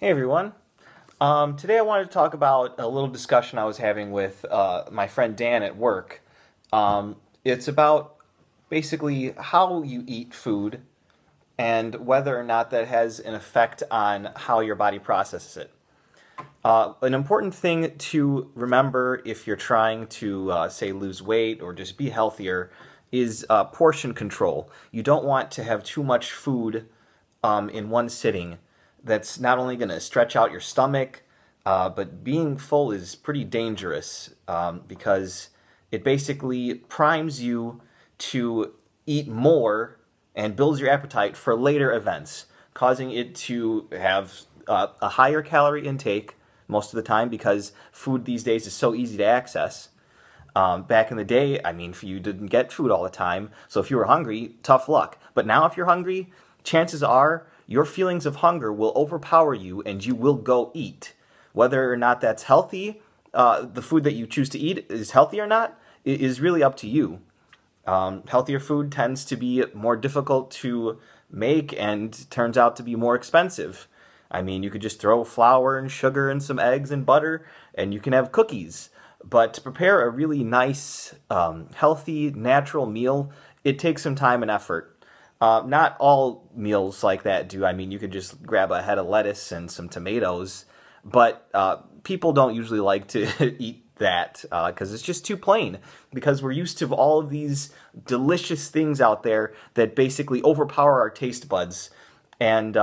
Hey everyone. Today I wanted to talk about a little discussion I was having with my friend Dan at work. It's about basically how you eat food and whether or not that has an effect on how your body processes it. An important thing to remember if you're trying to, say, lose weight or just be healthier is portion control. You don't want to have too much food in one sitting. That's not only going to stretch out your stomach, but being full is pretty dangerous because it basically primes you to eat more and builds your appetite for later events, causing it to have a higher calorie intake most of the time because food these days is so easy to access. Back in the day, I mean, you didn't get food all the time, so if you were hungry, tough luck. But now if you're hungry, chances are your feelings of hunger will overpower you and you will go eat. Whether or not that's healthy, the food that you choose to eat is healthy or not, is really up to you. Healthier food tends to be more difficult to make and turns out to be more expensive. I mean, you could just throw flour and sugar and some eggs and butter and you can have cookies. But to prepare a really nice, healthy, natural meal, it takes some time and effort. Not all meals like that do. I mean, you could just grab a head of lettuce and some tomatoes, but people don't usually like to eat that because it's just too plain, because we're used to all of these delicious things out there that basically overpower our taste buds, and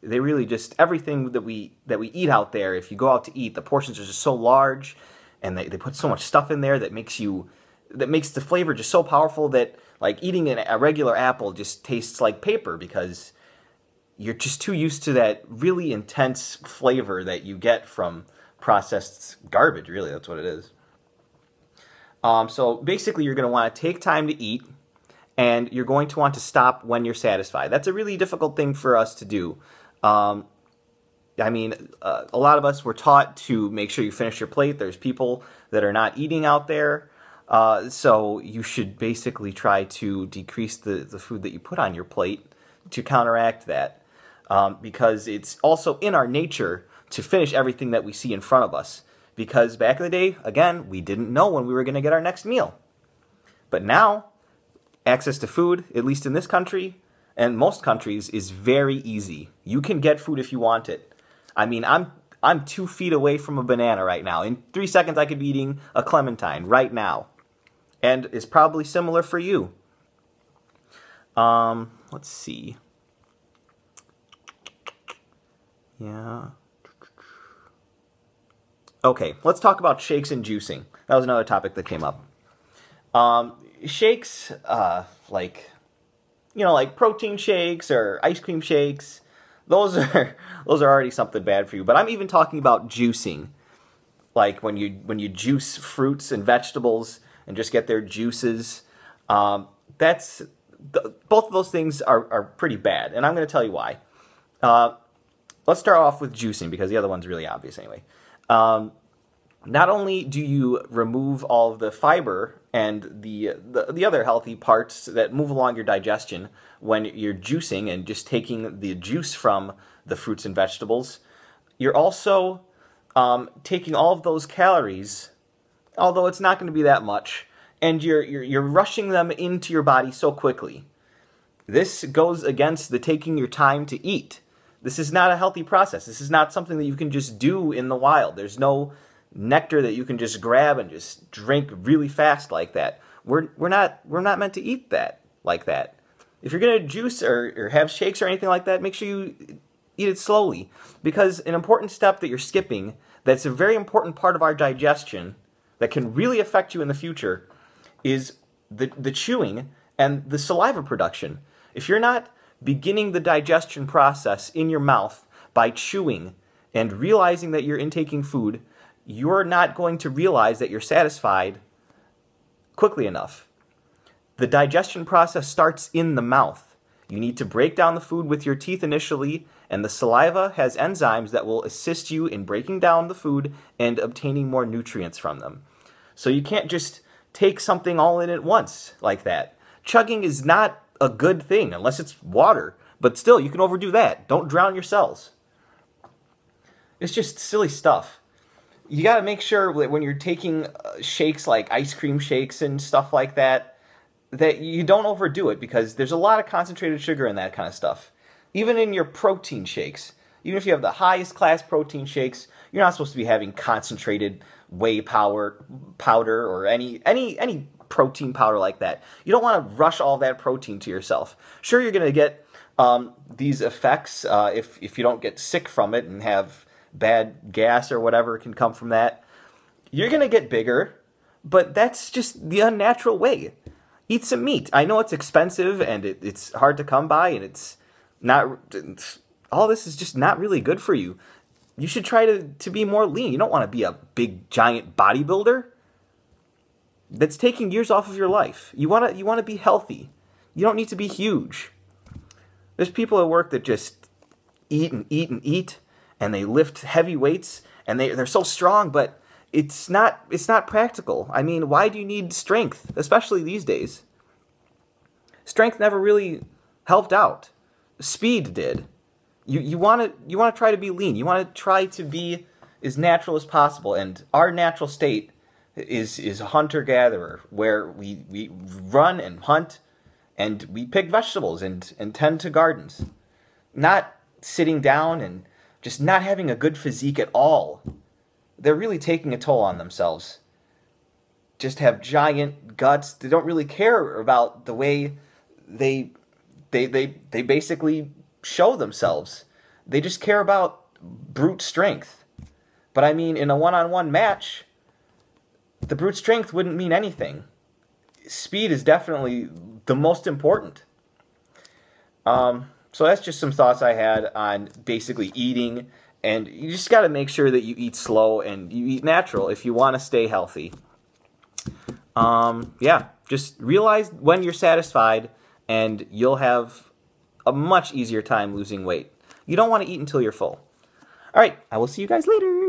they really just, everything that we eat out there, if you go out to eat, the portions are just so large, and they put so much stuff in there that makes the flavor just so powerful that, like, eating a regular apple just tastes like paper because you're just too used to that really intense flavor that you get from processed garbage. Really, that's what it is. So basically, you're going to want to take time to eat, and you're going to want to stop when you're satisfied. That's a really difficult thing for us to do. I mean, a lot of us were taught to make sure you finish your plate. There's people that are not eating out there. So you should basically try to decrease the food that you put on your plate to counteract that, because it's also in our nature to finish everything that we see in front of us, because back in the day, again, we didn't know when we were going to get our next meal. But now, access to food, at least in this country and most countries, is very easy. You can get food if you want it. I mean, I'm 2 feet away from a banana right now. In 3 seconds, I could be eating a clementine right now. And it's probably similar for you. Let's see. Yeah. Okay, let's talk about shakes and juicing. That was another topic that came up. Shakes, like protein shakes or ice cream shakes, those are already something bad for you. But I'm even talking about juicing, like when you juice fruits and vegetables and just get their juices. Both of those things are pretty bad, and I'm going to tell you why. Let's start off with juicing, because the other one's really obvious anyway. Not only do you remove all of the fiber and the other healthy parts that move along your digestion when you're juicing and just taking the juice from the fruits and vegetables, you're also taking all of those calories, although it's not going to be that much, and you're rushing them into your body so quickly. This goes against the taking your time to eat. This is not a healthy process. This is not something that you can just do in the wild. There's no nectar that you can just grab and just drink really fast like that. We're not meant to eat that like that. If you're gonna juice or have shakes or anything like that, make sure you eat it slowly, because an important step that you're skipping, that's a very important part of our digestion that can really affect you in the future, is the chewing and the saliva production. If you're not beginning the digestion process in your mouth by chewing and realizing that you're intaking food, you're not going to realize that you're satisfied quickly enough. The digestion process starts in the mouth. You need to break down the food with your teeth initially, and the saliva has enzymes that will assist you in breaking down the food and obtaining more nutrients from them. So you can't just take something all in at once like that. Chugging is not a good thing unless it's water, but still, you can overdo that. Don't drown your cells. It's just silly stuff. You got to make sure that when you're taking shakes like ice cream shakes and stuff like that, that you don't overdo it, because there's a lot of concentrated sugar in that kind of stuff. Even in your protein shakes, even if you have the highest class protein shakes, you're not supposed to be having concentrated whey powder or any protein powder like that. You don't want to rush all that protein to yourself. Sure, you're going to get these effects if you don't get sick from it and have bad gas or whatever can come from that. You're going to get bigger, but that's just the unnatural way. Eat some meat. I know it's expensive and it's hard to come by, and it's not. All this is just not really good for you. You should try to be more lean. You don't want to be a big giant bodybuilder. That's taking years off of your life. You want to be healthy. You don't need to be huge. There's people at work that just eat and eat and eat, and they lift heavy weights, and they're so strong, but it's not practical. I mean, why do you need strength, especially these days? Strength never really helped out. Speed did. You want to try to be lean. You want to try to be as natural as possible, and our natural state is a hunter-gatherer, where we run and hunt, and we pick vegetables and tend to gardens. Not sitting down and just not having a good physique at all. They're really taking a toll on themselves. Just have giant guts. They don't really care about the way they basically show themselves. They just care about brute strength. But I mean, in a one-on-one match, the brute strength wouldn't mean anything. Speed is definitely the most important. So that's just some thoughts I had on basically eating. And you just got to make sure that you eat slow and you eat natural if you want to stay healthy. Yeah, just realize when you're satisfied, and you'll have a much easier time losing weight. You don't want to eat until you're full. All right, I will see you guys later.